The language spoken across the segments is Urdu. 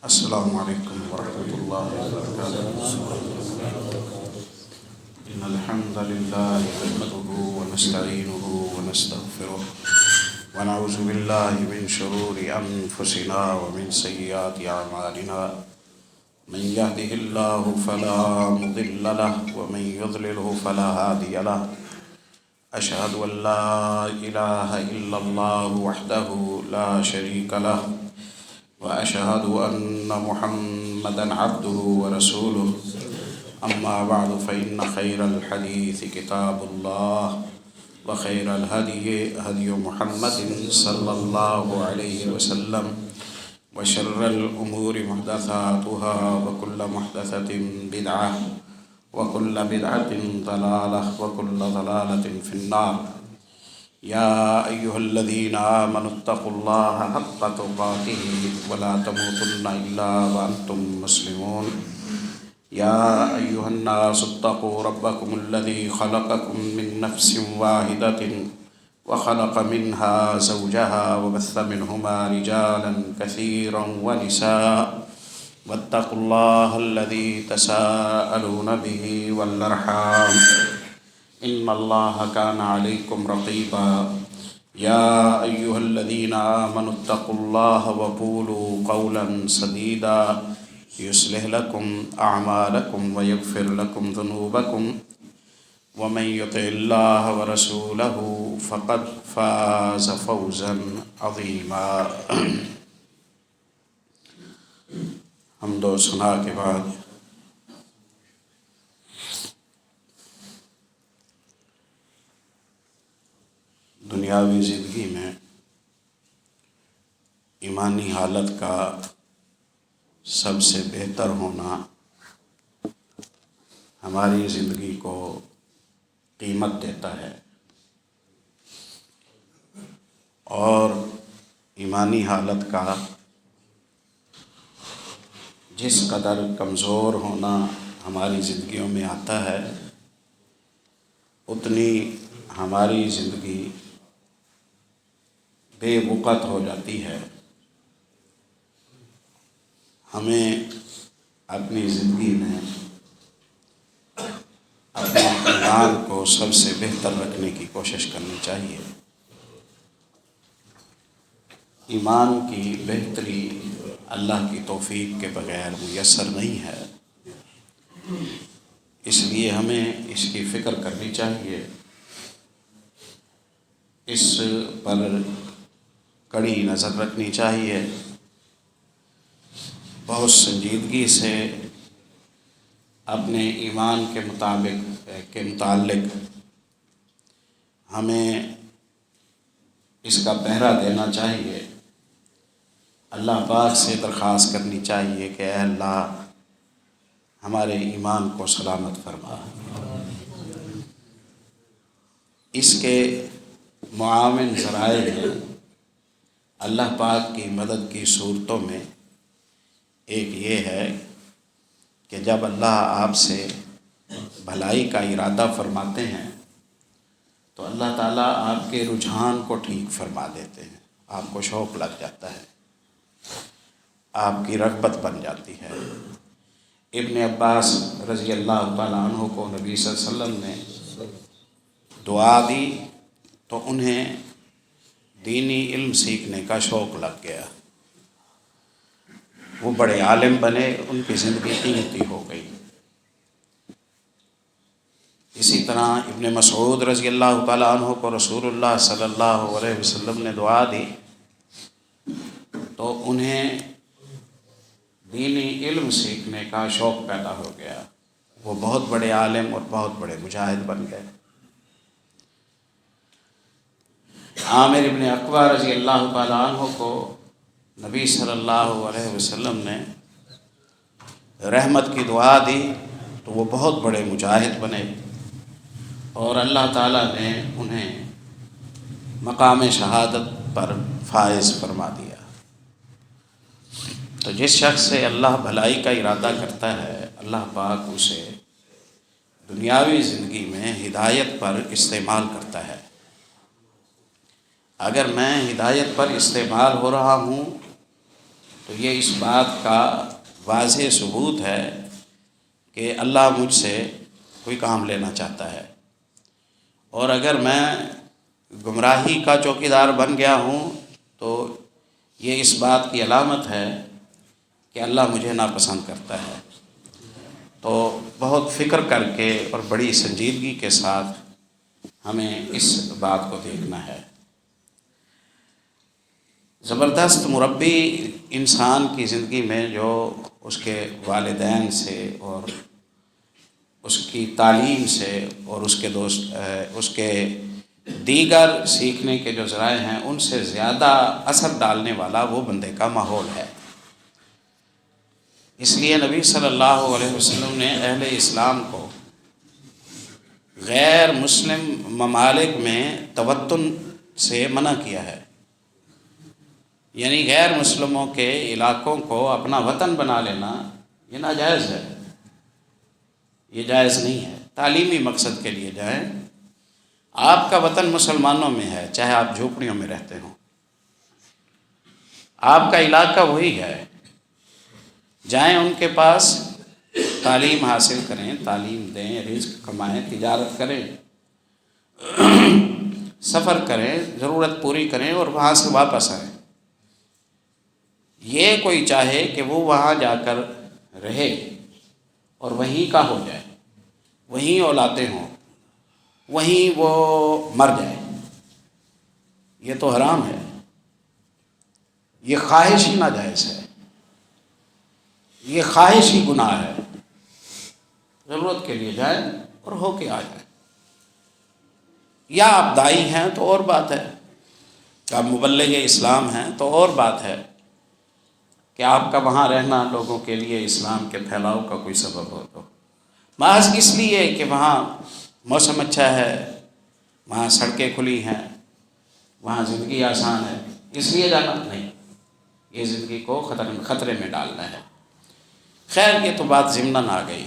السلام علیکم ورحمۃ اللہ وبرکاتہ۔ ان الحمد للہ نحمده ونستعینه ونستغفره ونعوذ باللہ من شرور انفسنا ومن سیئات اعمالنا، من يهده اللہ فلا مضل له ومن يضلله فلا هادی له۔ اشهد ان لا الہ الا اللہ وحدہ لا شریک له، وأشهد أن محمدًا عبده ورسوله۔ أما بعد فإن خير الحديث كتاب الله، وخير الهدي هدي محمد صلى الله عليه وسلم، وشر الأمور محدثاتها، وكل محدثة بدعة، وكل بدعة ضلالة، وكل ضلالة في النار۔ یا ایہا الذین آمنوا اتقوا اللہ حق تقاتہ ولا تموتن الا وانتم مسلمون۔ یا ایہا الناس اتقوا ربکم الذی خلقکم من نفس واحدۃ وخلق منها زوجها وبث منہما رجالا کثیرا ونساء، واتقوا اللہ الذی تساءلون به والارحام، ان اللہ کان علیکم رقیبا۔ یا ایہا الذین آمنوا اتقوا اللہ وقولوا قولا سدیدا یصلح لکم اعمالکم ویغفر لکم ذنوبکم، ومن یطع اللہ ورسولہ فقد فاز فوزا عظیما۔ حمد و ثنا کے بعد دنیاوی زندگی میں ایمانی حالت کا سب سے بہتر ہونا ہماری زندگی کو قیمت دیتا ہے، اور ایمانی حالت کا جس قدر کمزور ہونا ہماری زندگیوں میں آتا ہے، اتنی ہماری زندگی بے وقت ہو جاتی ہے۔ ہمیں اپنی زندگی میں اپنے ایمان کو سب سے بہتر رکھنے کی کوشش کرنی چاہیے۔ ایمان کی بہتری اللہ کی توفیق کے بغیر میسر نہیں ہے، اس لیے ہمیں اس کی فکر کرنی چاہیے، اس پر کڑی نظر رکھنی چاہیے، بہت سنجیدگی سے اپنے ایمان کے متعلق ہمیں اس کا پہرا دینا چاہیے۔ اللہ پاک سے درخواست کرنی چاہیے کہ اے اللہ ہمارے ایمان کو سلامت فرما۔ اس کے معاون ذرائع ہیں اللہ پاک کی مدد کی صورتوں میں ایک یہ ہے کہ جب اللہ آپ سے بھلائی کا ارادہ فرماتے ہیں تو اللہ تعالیٰ آپ کے رجحان کو ٹھیک فرما دیتے ہیں، آپ کو شوق لگ جاتا ہے، آپ کی رغبت بن جاتی ہے۔ ابن عباس رضی اللہ تعالیٰ عنہ کو نبی صلی اللہ علیہ وسلم نے دعا دی تو انہیں دینی علم سیکھنے کا شوق لگ گیا، وہ بڑے عالم بنے، ان کی زندگی قیمتی ہو گئی۔ اسی طرح ابن مسعود رضی اللہ تعالیٰ عنہ کو رسول اللہ صلی اللہ علیہ وسلم نے دعا دی تو انہیں دینی علم سیکھنے کا شوق پیدا ہو گیا، وہ بہت بڑے عالم اور بہت بڑے مجاہد بن گئے۔ عامر ابن عقبہ رضی اللہ تعالیٰ عنہ کو نبی صلی اللہ علیہ وسلم نے رحمت کی دعا دی تو وہ بہت بڑے مجاہد بنے، اور اللہ تعالیٰ نے انہیں مقام شہادت پر فائز فرما دیا۔ تو جس شخص سے اللہ بھلائی کا ارادہ کرتا ہے، اللہ پاک اسے دنیاوی زندگی میں ہدایت پر استعمال کرتا ہے۔ اگر میں ہدایت پر استعمال ہو رہا ہوں تو یہ اس بات کا واضح ثبوت ہے کہ اللہ مجھ سے کوئی کام لینا چاہتا ہے، اور اگر میں گمراہی کا چوکیدار بن گیا ہوں تو یہ اس بات کی علامت ہے کہ اللہ مجھے ناپسند کرتا ہے۔ تو بہت فکر کر کے اور بڑی سنجیدگی کے ساتھ ہمیں اس بات کو دیکھنا ہے۔ زبردست مربی انسان کی زندگی میں جو اس کے والدین سے اور اس کی تعلیم سے اور اس کے اس کے دیگر سیکھنے کے جو ذرائع ہیں ان سے زیادہ اثر ڈالنے والا وہ بندے کا ماحول ہے۔ اس لیے نبی صلی اللہ علیہ وسلم نے اہل اسلام کو غیر مسلم ممالک میں توطن سے منع کیا ہے، یعنی غیر مسلموں کے علاقوں کو اپنا وطن بنا لینا یہ ناجائز ہے، یہ جائز نہیں ہے۔ تعلیمی مقصد کے لیے جائیں، آپ کا وطن مسلمانوں میں ہے، چاہے آپ جھوپڑیوں میں رہتے ہوں، آپ کا علاقہ وہی ہے، جائیں ان کے پاس، تعلیم حاصل کریں، تعلیم دیں، رزق کمائیں، تجارت کریں، سفر کریں، ضرورت پوری کریں اور وہاں سے واپس آئیں۔ یہ کوئی چاہے کہ وہ وہاں جا کر رہے اور وہیں کا ہو جائے، وہیں اولادیں ہوں، وہیں وہ مر جائے، یہ تو حرام ہے، یہ خواہش ہی ناجائز ہے، یہ خواہش ہی گناہ ہے۔ ضرورت کے لیے جائیں اور ہو کے آ جائیں، یا آپ داعی ہیں تو اور بات ہے، آپ مبلغ اسلام ہیں تو اور بات ہے کہ آپ کا وہاں رہنا لوگوں کے لیے اسلام کے پھیلاؤ کا کوئی سبب ہو، تو محض اس لیے کہ وہاں موسم اچھا ہے، وہاں سڑکیں کھلی ہیں، وہاں زندگی آسان ہے، اس لیے جانا نہیں، یہ زندگی کو خطرے میں ڈالنا ہے۔ خیر یہ تو بات ضمناً آ گئی۔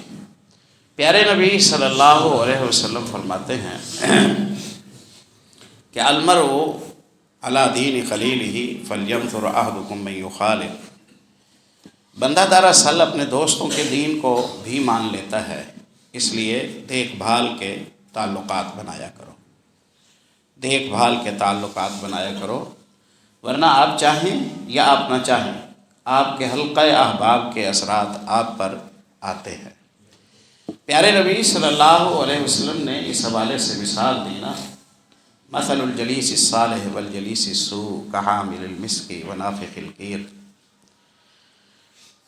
پیارے نبی صلی اللہ علیہ وسلم فرماتے ہیں کہ المرء علی دین خلیلہ فلینظر احدکم من یخالل، بندہ دراصل اپنے دوستوں کے دین کو بھی مان لیتا ہے، اس لیے دیکھ بھال کے تعلقات بنایا کرو، دیکھ بھال کے تعلقات بنایا کرو، ورنہ آپ چاہیں یا آپ نہ چاہیں آپ کے حلقہ احباب کے اثرات آپ پر آتے ہیں۔ پیارے نبی صلی اللہ علیہ وسلم نے اس حوالے سے مثال دی نا، مثل الجلیس الصالح والجلیس السوء کحامل المسک ونافخ الکیر،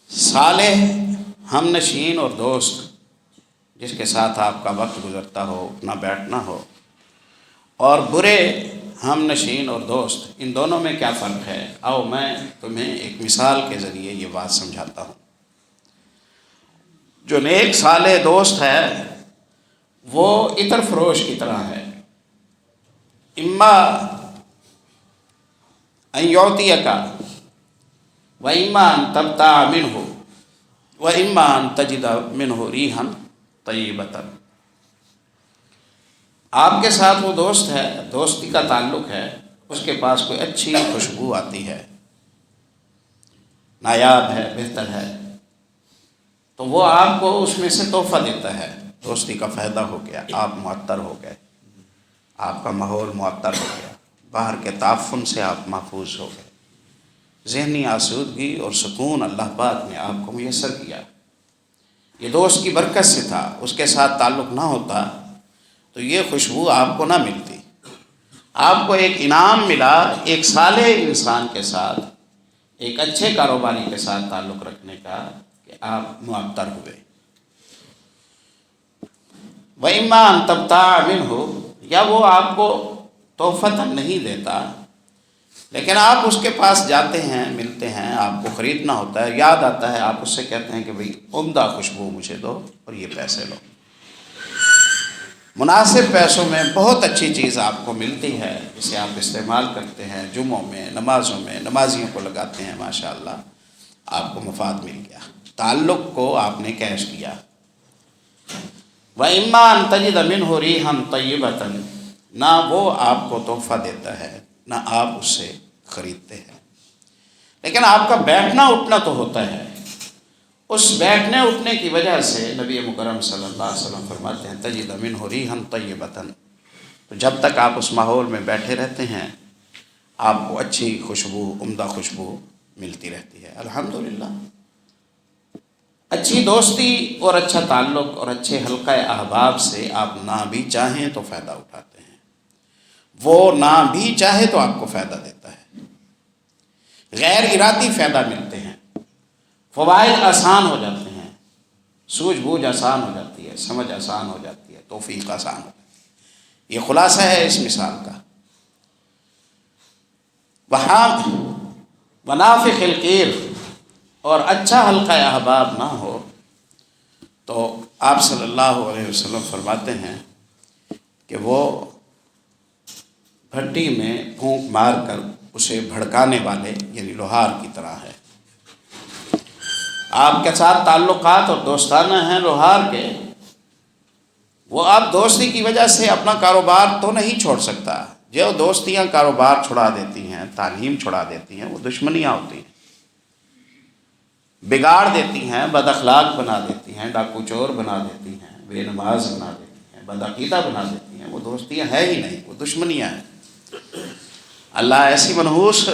صالح ہم نشین اور دوست جس کے ساتھ آپ کا وقت گزرتا ہو، اٹھنا بیٹھنا ہو، اور برے ہم نشین اور دوست، ان دونوں میں کیا فرق ہے؟ آؤ میں تمہیں ایک مثال کے ذریعے یہ بات سمجھاتا ہوں۔ جو نیک صالح دوست ہے وہ عطر فروش کی طرح ہے، اما ان یعطیک و اما ان تبتاع منہ و اما ان تجد منہ ریحا طیبۃ، آپ کے ساتھ وہ دوست ہے، دوستی کا تعلق ہے، اس کے پاس کوئی اچھی خوشبو آتی ہے، نایاب ہے، بہتر ہے، تو وہ آپ کو اس میں سے تحفہ دیتا ہے، دوستی کا فائدہ ہو گیا، آپ معطر ہو گئے، آپ کا ماحول معطر ہو گیا، باہر کے تعفن سے آپ محفوظ ہو گئے، ذہنی آسودگی اور سکون اللہ پاک نے آپ کو میسر کیا۔ یہ دوست کی برکت سے تھا، اس کے ساتھ تعلق نہ ہوتا تو یہ خوشبو آپ کو نہ ملتی۔ آپ کو ایک انعام ملا ایک صالح انسان کے ساتھ، ایک اچھے کاروباری کے ساتھ تعلق رکھنے کا، کہ آپ معطر ہوئے۔ وَإِمَّا أَن تَبْتَاعَ مِنْهُ، یا وہ آپ کو تحفۃً نہیں دیتا لیکن آپ اس کے پاس جاتے ہیں، ملتے ہیں، آپ کو خریدنا ہوتا ہے، یاد آتا ہے، آپ اس سے کہتے ہیں کہ بھئی عمدہ خوشبو مجھے دو اور یہ پیسے لو، مناسب پیسوں میں بہت اچھی چیز آپ کو ملتی ہے، اسے آپ استعمال کرتے ہیں، جمعوں میں، نمازوں میں، نمازیوں کو لگاتے ہیں، ماشاءاللہ آپ کو مفاد مل گیا، تعلق کو آپ نے کیش کیا۔ وَإِمَّا أَن تَجِدَ مِنْهُ رِيحًا طَيِّبَةً، نہ وہ آپ کو تحفہ دیتا ہے نہ آپ اس سے خریدتے ہیں۔ لیکن آپ کا بیٹھنا اٹھنا تو ہوتا ہے. اس بیٹھنے اٹھنے کی وجہ سے نبی مکرم صلی اللہ علیہ وسلم فرماتے ہیں تجد منہ ریحا طیبۃ، تو جب تک آپ اس ماحول میں بیٹھے رہتے ہیں آپ کو اچھی خوشبو، عمدہ خوشبو ملتی رہتی ہے. الحمدللہ اچھی دوستی اور اچھا تعلق اور اچھے حلقہ احباب سے آپ نہ بھی چاہیں تو فائدہ اٹھاتے ہیں، وہ نہ بھی چاہے تو آپ کو فائدہ دیتا ہے. غیر ارادی فائدہ ملتے ہیں، فوائد آسان ہو جاتے ہیں، سوجھ بوجھ آسان ہو جاتی ہے، سمجھ آسان ہو جاتی ہے، توفیق آسان ہو جاتی ہے. یہ خلاصہ ہے اس مثال کا. وہاں منافق القیر اور اچھا حلقہ احباب نہ ہو تو آپ صلی اللہ علیہ وسلم فرماتے ہیں کہ وہ بھٹی میں پھونک مار کر اسے بھڑکانے والے یعنی لوہار کی طرح ہے. آپ کے ساتھ تعلقات اور دوستانہ ہیں لوہار کے، وہ آپ دوستی کی وجہ سے اپنا کاروبار تو نہیں چھوڑ سکتا. جو دوستیاں کاروبار چھڑا دیتی ہیں، تعلیم چھڑا دیتی ہیں، وہ دشمنیاں ہوتی ہیں، بگاڑ دیتی ہیں، بد اخلاق بنا دیتی ہیں، ڈاکو چور بنا دیتی ہیں، بے نماز بنا دیتی ہیں، بدعقیدہ بنا دیتی ہیں. وہ دوستیاں ہیں ہی نہیں، وہ دشمنیاں ہیں. اللہ ایسی منحوس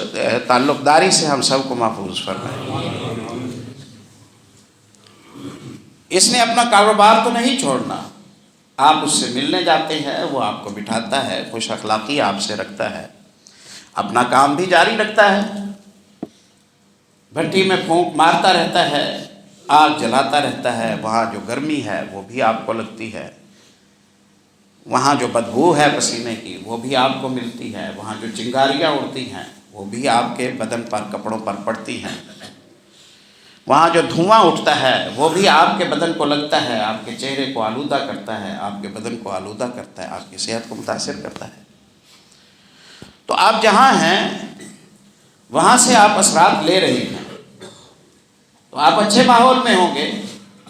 تعلق داری سے ہم سب کو محفوظ فرمائے. اس نے اپنا کاروبار تو نہیں چھوڑنا، آپ اس سے ملنے جاتے ہیں، وہ آپ کو بٹھاتا ہے، خوش اخلاقی آپ سے رکھتا ہے، اپنا کام بھی جاری رکھتا ہے، بھٹی میں پھونک مارتا رہتا ہے، آگ جلاتا رہتا ہے. وہاں جو گرمی ہے وہ بھی آپ کو لگتی ہے، وہاں جو بدبو ہے پسینے کی وہ بھی آپ کو ملتی ہے، وہاں جو چنگاریاں اڑتی ہیں وہ بھی آپ کے بدن پر، کپڑوں پر پڑتی ہیں، وہاں جو دھواں اٹھتا ہے وہ بھی آپ کے بدن کو لگتا ہے، آپ کے چہرے کو آلودہ کرتا ہے، آپ کے بدن کو آلودہ کرتا ہے، آپ کی صحت کو متاثر کرتا ہے. تو آپ جہاں ہیں وہاں سے آپ اثرات لے رہے ہیں. تو آپ اچھے ماحول میں ہوں گے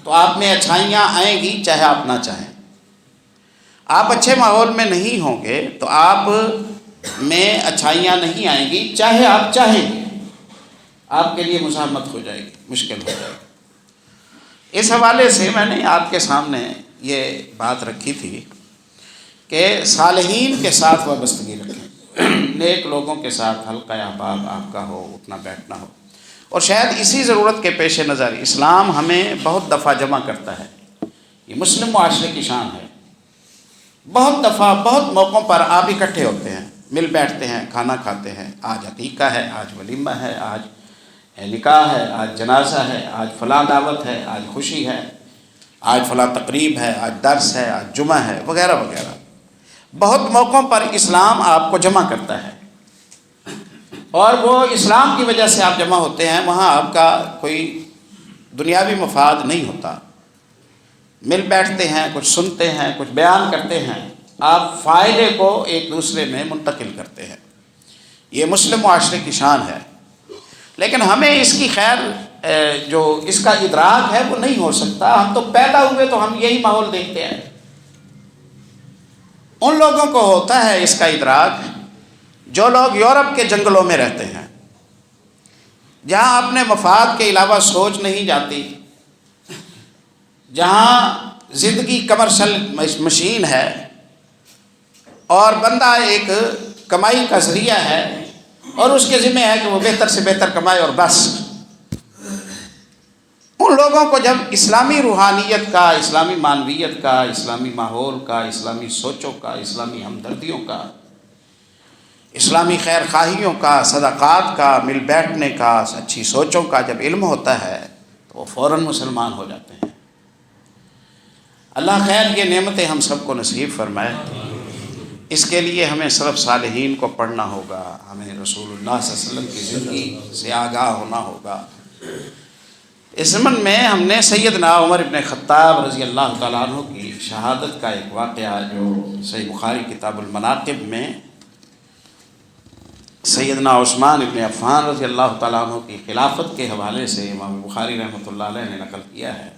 تو آپ میں اچھائیاں آئیں گی چاہے آپ نہ چاہیں. آپ اچھے ماحول میں نہیں ہوں گے تو آپ میں اچھائیاں نہیں آئیں گی چاہے آپ چاہیں گے. آپ کے لیے مزاحمت ہو جائے گی، مشکل ہو جائے گی. اس حوالے سے میں نے آپ کے سامنے یہ بات رکھی تھی کہ صالحین کے ساتھ وابستگی رکھیں، نیک لوگوں کے ساتھ حلقہ احباب آپ کا ہو، اٹھنا بیٹھنا ہو. اور شاید اسی ضرورت کے پیش نظر اسلام ہمیں بہت دفعہ جمع کرتا ہے. یہ مسلم معاشرے کی شان ہے. بہت دفعہ بہت موقعوں پر آپ اکٹھے ہوتے ہیں، مل بیٹھتے ہیں، کھانا کھاتے ہیں. آج عقیقہ ہے، آج ولیمہ ہے، آج نکاح ہے، آج جنازہ ہے، آج فلاں دعوت ہے، آج خوشی ہے، آج فلاں تقریب ہے، آج درس ہے، آج جمعہ ہے، وغیرہ وغیرہ. بہت موقعوں پر اسلام آپ کو جمع کرتا ہے، اور وہ اسلام کی وجہ سے آپ جمع ہوتے ہیں. وہاں آپ کا کوئی دنیاوی مفاد نہیں ہوتا. مل بیٹھتے ہیں، کچھ سنتے ہیں، کچھ بیان کرتے ہیں، آپ فائدے کو ایک دوسرے میں منتقل کرتے ہیں. یہ مسلم معاشرے کی شان ہے. لیکن ہمیں اس کی خیر جو اس کا ادراک ہے وہ نہیں ہو سکتا. ہم تو پیدا ہوئے تو ہم یہی ماحول دیکھتے ہیں. ان لوگوں کو ہوتا ہے اس کا ادراک جو لوگ یورپ کے جنگلوں میں رہتے ہیں، جہاں اپنے مفاد کے علاوہ سوچ نہیں جاتی، جہاں زندگی کمرشل مشین ہے اور بندہ ایک کمائی کا ذریعہ ہے اور اس کے ذمہ ہے کہ وہ بہتر سے بہتر کمائے اور بس. ان لوگوں کو جب اسلامی روحانیت کا، اسلامی معنویت کا، اسلامی ماحول کا، اسلامی سوچوں کا، اسلامی ہمدردیوں کا، اسلامی خیر خواہیوں کا، صدقات کا، مل بیٹھنے کا، اچھی سوچوں کا جب علم ہوتا ہے تو وہ فوراً مسلمان ہو جاتے ہیں. اللہ خیر یہ نعمتیں ہم سب کو نصیب فرمائے. اس کے لیے ہمیں سلف صالحین کو پڑھنا ہوگا، ہمیں رسول اللہ صلی اللہ علیہ وسلم کی زندگی سے آگاہ ہونا ہوگا. اس ضمن میں ہم نے سیدنا عمر بن خطاب رضی اللہ تعالیٰ عنہ کی شہادت کا ایک واقعہ جو صحیح بخاری کتاب المناقب میں سیدنا عثمان بن عفان رضی اللہ تعالیٰ عنہ کی خلافت کے حوالے سے امام بخاری رحمۃ اللہ علیہ نے نقل کیا ہے.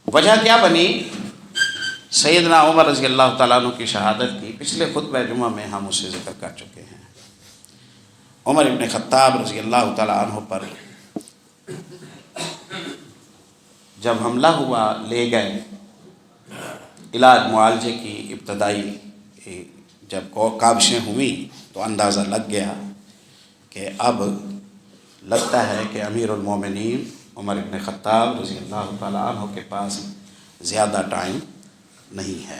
وجہ کیا بنی سیدنا عمر رضی اللہ تعالیٰ عنہ کی شہادت کی؟ پچھلے خطبہ جمعہ میں ہم اسے ذکر کر چکے ہیں. عمر ابن خطاب رضی اللہ تعالیٰ عنہ پر جب حملہ ہوا، لے گئے، علاج معالجے کی ابتدائی جب کاوشیں ہوئیں تو اندازہ لگ گیا کہ اب لگتا ہے کہ امیر المومنین عمر ابن خطاب رضی اللہ تعالیٰ عنہ کے پاس زیادہ ٹائم نہیں ہے۔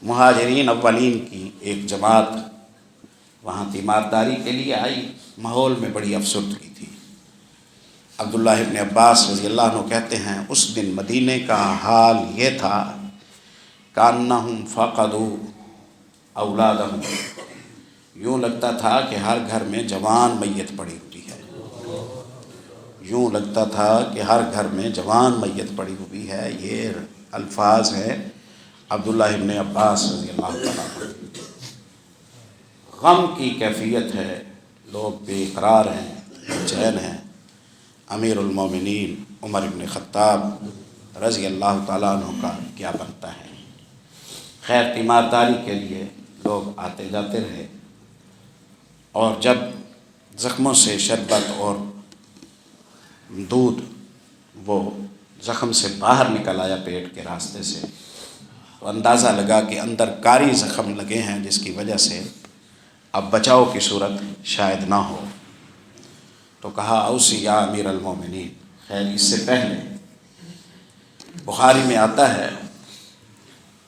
مہاجرین اولین کی ایک جماعت وہاں تیمارداری کے لیے آئی، ماحول میں بڑی افسردگی تھی۔ عبداللہ ابن عباس رضی اللہ عنہ کہتے ہیں اس دن مدینے کا حال یہ تھا کأنہم فقدوا اولادہم، یوں لگتا تھا کہ ہر گھر میں جوان میت پڑی ہوئی ہے، یوں لگتا تھا کہ ہر گھر میں جوان میت پڑی ہوئی ہے۔ یہ الفاظ ہیں عبداللہ ابن عباس رضی اللہ تعالیٰ عنہ۔ غم کی کیفیت ہے، لوگ بے قرار ہیں، بے چین ہیں۔ امیر المومنین عمر ابن خطاب رضی اللہ تعالیٰ عنہ کا کیا بنتا ہے؟ خیر، تیمارداری کے لیے لوگ آتے جاتے رہے، اور جب زخموں سے شربت اور دودھ وہ زخم سے باہر نکل آیا پیٹ کے راستے سے، تو اندازہ لگا کہ اندر کاری زخم لگے ہیں جس کی وجہ سے اب بچاؤ کی صورت شاید نہ ہو۔ تو کہا اوصی یا امیر المومنین۔ خیر، اس سے پہلے بخاری میں آتا ہے،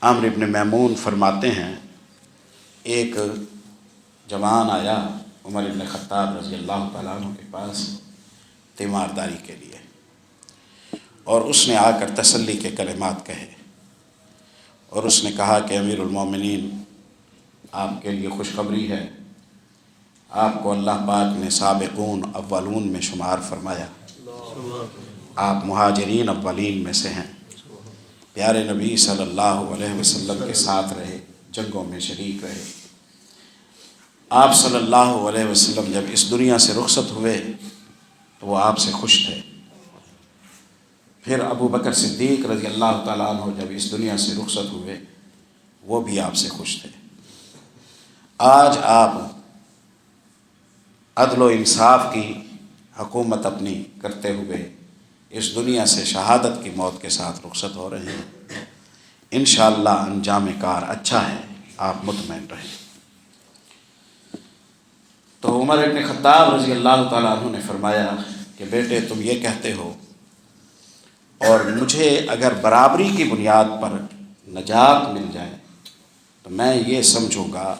عمرو بن میمون فرماتے ہیں ایک جوان آیا عمر بن خطاب رضی اللہ تعالیٰ عنہ کے پاس تیمارداری کے لیے، اور اس نے آ کر تسلی کے کلمات کہے، اور اس نے کہا کہ امیر المومنین، آپ کے لیے خوشخبری ہے، آپ کو اللہ پاک نے سابقون اولون میں شمار فرمایا، آپ مہاجرین اولین میں سے ہیں، پیارے نبی صلی اللہ علیہ وسلم کے ساتھ رہے، جنگوں میں شریک رہے۔ آپ صلی اللہ علیہ وسلم جب اس دنیا سے رخصت ہوئے تو وہ آپ سے خوش تھے۔ پھر ابو بکر صدیق رضی اللہ تعالیٰ عنہ جب اس دنیا سے رخصت ہوئے وہ بھی آپ سے خوش تھے۔ آج آپ عدل و انصاف کی حکومت اپنی کرتے ہوئے اس دنیا سے شہادت کی موت کے ساتھ رخصت ہو رہے ہیں۔ انشاءاللہ انجام کار اچھا ہے، آپ مطمئن رہیں۔ تو عمر بن خطاب رضی اللہ تعالیٰ عنہ نے فرمایا کہ بیٹے تم یہ کہتے ہو، اور مجھے اگر برابری کی بنیاد پر نجات مل جائے تو میں یہ سمجھوں گا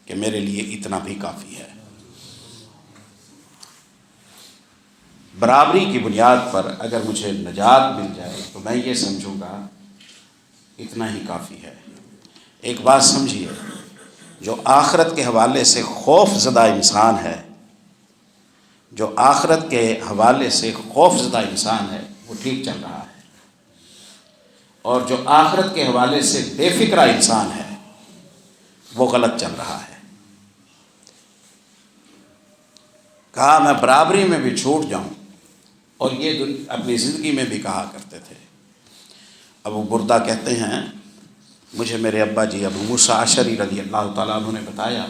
کہ میرے لیے اتنا بھی کافی ہے۔ برابری کی بنیاد پر اگر مجھے نجات مل جائے تو میں یہ سمجھوں گا اتنا ہی کافی ہے۔ ایک بات سمجھیے، جو آخرت کے حوالے سے خوف زدہ انسان ہے، جو آخرت کے حوالے سے خوف زدہ انسان ہے وہ ٹھیک چل رہا ہے، اور جو آخرت کے حوالے سے بے فکرہ انسان ہے وہ غلط چل رہا ہے۔ کہا میں برابری میں بھی چھوٹ جاؤں، اور یہ اپنی زندگی میں بھی کہا کرتے تھے۔ ابو بردہ کہتے ہیں مجھے میرے ابا جی ابو موسیٰ اشعری رضی اللہ تعالیٰ عنہ نے بتایا،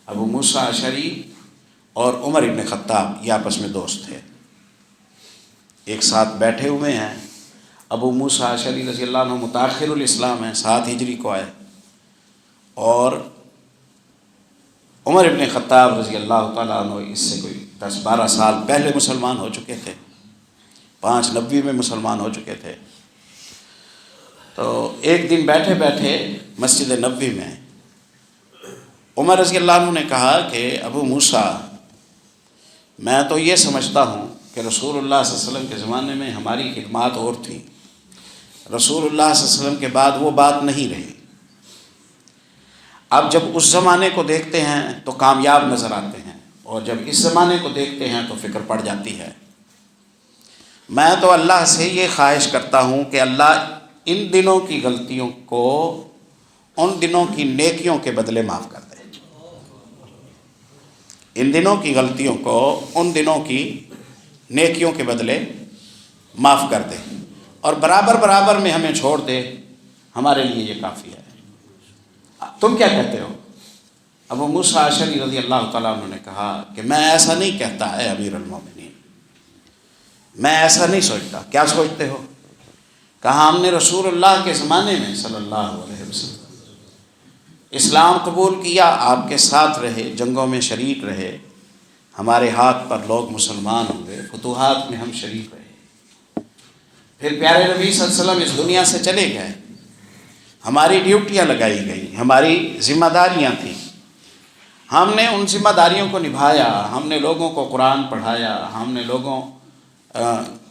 ابو موسیٰ اشعری اور عمر ابن خطاب یہ آپس میں دوست تھے، ایک ساتھ بیٹھے ہوئے ہیں۔ ابو موسیٰ اشعری رضی اللہ عنہ متاخر الاسلام ہیں، 7 ہجری کو آئے، اور عمر ابن خطاب رضی اللہ تعالیٰ عنہ اس سے کوئی 10-12 سال پہلے مسلمان ہو چکے تھے، 590 میں مسلمان ہو چکے تھے۔ تو ایک دن بیٹھے بیٹھے مسجد نبوی میں عمر رضی اللہ عنہ نے کہا کہ ابو موسیٰ، میں تو یہ سمجھتا ہوں کہ رسول اللہ صلی اللہ علیہ وسلم کے زمانے میں ہماری خدمات اور تھیں، رسول اللہ صلی اللہ علیہ وسلم کے بعد وہ بات نہیں رہی۔ اب جب اس زمانے کو دیکھتے ہیں تو کامیاب نظر آتے ہیں، اور جب اس زمانے کو دیکھتے ہیں تو فکر پڑ جاتی ہے۔ میں تو اللہ سے یہ خواہش کرتا ہوں کہ اللہ ان دنوں کی غلطیوں کو ان دنوں کی نیکیوں کے بدلے معاف کر دے، ان دنوں کی غلطیوں کو ان دنوں کی نیکیوں کے بدلے معاف کر دے، اور برابر برابر میں ہمیں چھوڑ دے، ہمارے لیے یہ کافی ہے۔ تم کیا کہتے ہو؟ ابو موسیٰ اشعری رضی اللہ تعالیٰ عنہ نے کہا کہ میں ایسا نہیں کہتا ہے امیر المومنین، میں ایسا نہیں سوچتا۔ کیا سوچتے ہو؟ کہا ہم نے رسول اللہ کے زمانے میں صلی اللہ علیہ وسلم اسلام قبول کیا، آپ کے ساتھ رہے، جنگوں میں شریک رہے، ہمارے ہاتھ پر لوگ مسلمان ہوئے، فتوحات میں ہم شریک رہے، پھر پیارے نبی صلی اللہ علیہ وسلم اس دنیا سے چلے گئے، ہماری ڈیوٹیاں لگائی گئی، ہماری ذمہ داریاں تھیں، ہم نے ان ذمہ داریوں کو نبھایا، ہم نے لوگوں کو قرآن پڑھایا، ہم نے لوگوں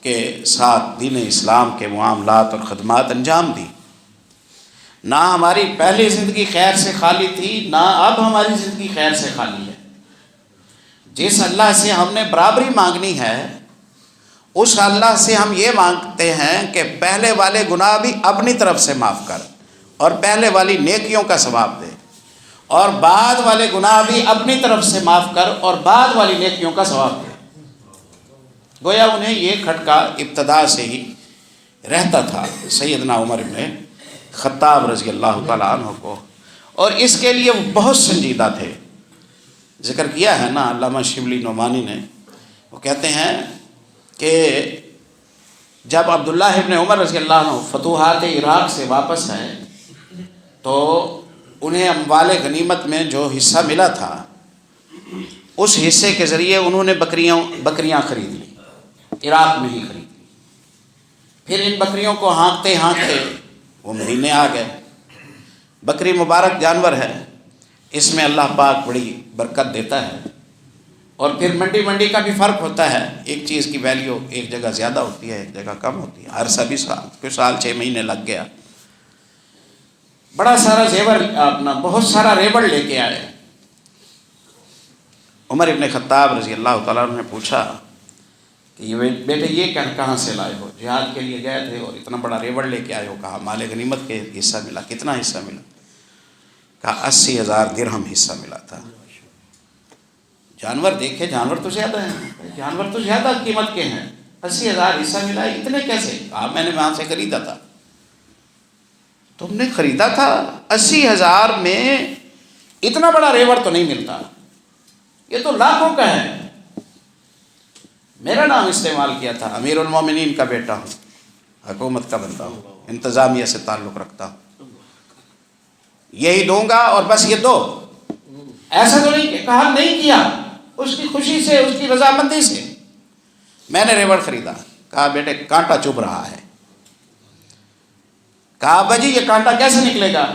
کے ساتھ دین اسلام کے معاملات اور خدمات انجام دی۔ نہ ہماری پہلی زندگی خیر سے خالی تھی، نہ اب ہماری زندگی خیر سے خالی ہے۔ جس اللہ سے ہم نے برابری مانگنی ہے، اس اللہ سے ہم یہ مانگتے ہیں کہ پہلے والے گناہ بھی اپنی طرف سے معاف کر اور پہلے والی نیکیوں کا ثواب دے، اور بعد والے گناہ بھی اپنی طرف سے معاف کر اور بعد والی نیکیوں کا ثواب دے۔ گویا انہیں یہ کھٹکا ابتدا سے ہی رہتا تھا سیدنا عمر بن خطاب رضی اللہ تعالیٰ عنہ کو، اور اس کے لیے وہ بہت سنجیدہ تھے۔ ذکر کیا ہے نا علامہ شبلی نعمانی نے، وہ کہتے ہیں کہ جب عبداللہ ابن عمر رضی اللہ عنہ فتوحات عراق سے واپس آئے تو انہیں اموال غنیمت میں جو حصہ ملا تھا، اس حصے کے ذریعے انہوں نے بکریاں خرید لی، عراق میں ہی خرید لی۔ پھر ان بکریوں کو ہانکتے ہانکتے وہ مہینے آ گئے۔ بکری مبارک جانور ہے، اس میں اللہ پاک بڑی برکت دیتا ہے، اور پھر منڈی کا بھی فرق ہوتا ہے، ایک چیز کی ویلیو ایک جگہ زیادہ ہوتی ہے، ایک جگہ کم ہوتی ہے۔ ہر سبھی سال 6 مہینے لگ گیا، بڑا سارا زیور اپنا بہت سارا ریبڑ لے کے آئے۔ عمر ابن خطاب رضی اللہ تعالیٰ عنہ نے پوچھا کہ یہ بیٹے یہ کہاں سے لائے ہو؟ جہاد کے لیے گئے تھے اور اتنا بڑا ریبڑ لے کے آئے ہو۔ کہا مال غنیمت کے حصہ ملا۔ کتنا حصہ ملا؟ کہا 80,000 درہم حصہ ملا تھا۔ جانور دیکھے، جانور تو زیادہ ہیں، جانور تو زیادہ قیمت کے ہیں، 80,000 حصہ ملا، اتنے کیسے؟ کہا میں نے وہاں سے خریدا تھا۔ تم نے خریدا تھا؟ 80,000 میں اتنا بڑا ریوڑ تو نہیں ملتا، یہ تو لاکھوں کا ہے۔ میرا نام استعمال کیا تھا، امیر المومنین کا بیٹا ہوں، حکومت کا بندہ ہوں، انتظامیہ سے تعلق رکھتا ہوں، یہی دوں گا اور بس یہ دو۔ ایسا تو نہیں کہ کہا نہیں کیا، اس کی خوشی سے، اس کی رضامندی سے میں نے ریوڑ خریدا۔ کہا بیٹے کانٹا چبھ رہا ہے۔ کہا ابا جی یہ کانٹا کیسے نکلے گا؟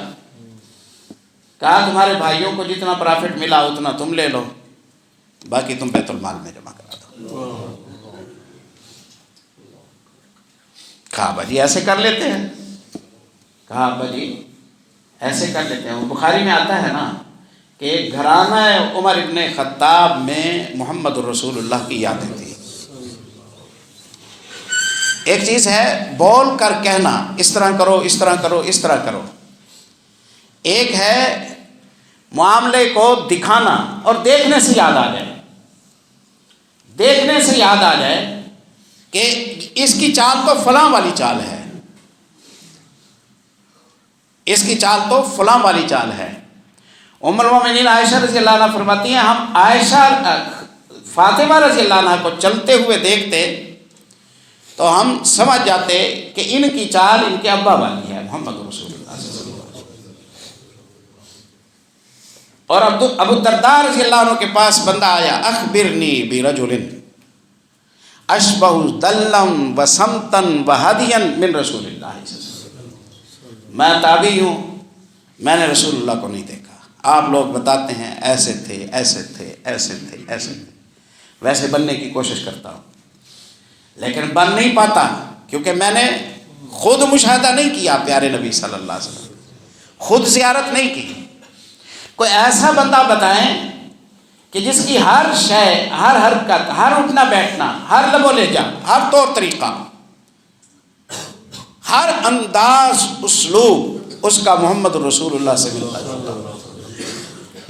کہا تمہارے بھائیوں کو جتنا پرافٹ ملا اتنا تم لے لو، باقی تم بیت المال میں جمع کرا دو۔ کہا ابا جی ایسے کر لیتے ہیں۔ کہا ابا جی ایسے کر لیتے ہیں۔ وہ بخاری میں آتا ہے نا کہ گھرانہ عمر ابن خطاب میں محمد الرسول اللہ کی یادیں تھی۔ ایک چیز ہے بول کر کہنا، اس طرح کرو، اس طرح کرو، اس طرح کرو، ایک ہے معاملے کو دکھانا اور دیکھنے سے یاد آ جائے، دیکھنے سے یاد آ جائے کہ اس کی چال تو فلاں والی چال ہے، اس کی چال تو فلاں والی چال ہے۔ ام المومنین عائشہ رضی اللہ عنہ فرماتی ہیں ہم عائشہ فاطمہ رضی اللہ عنہ کو چلتے ہوئے دیکھتے تو ہم سمجھ جاتے کہ ان کی چال ان کے ابا والی ہے، محمد رسول اللہ صلی اللہ علیہ وسلم۔ اور ابو الدرداء رضی اللہ عنہ کے پاس بندہ آیا، اخبرنی برجل اشبہ دلا وسمتا وہدیا من رسول اللہ صلی اللہ علیہ وسلم۔ میں تابعی ہوں، میں نے رسول اللہ کو نہیں دیکھا، آپ لوگ بتاتے ہیں ایسے تھے، ایسے تھے، ایسے تھے، ایسے تھے، ویسے بننے کی کوشش کرتا ہوں لیکن بن نہیں پاتا، کیونکہ میں نے خود مشاہدہ نہیں کیا پیارے نبی صلی اللہ علیہ وسلم، خود زیارت نہیں کی۔ کوئی ایسا بندہ بتائیں کہ جس کی ہر شے، ہر حرکت، ہر اٹھنا بیٹھنا، ہر لب و لہجہ، ہر طور طریقہ، ہر انداز اسلوب اس کا محمد رسول اللہ سے ملتا جلتا۔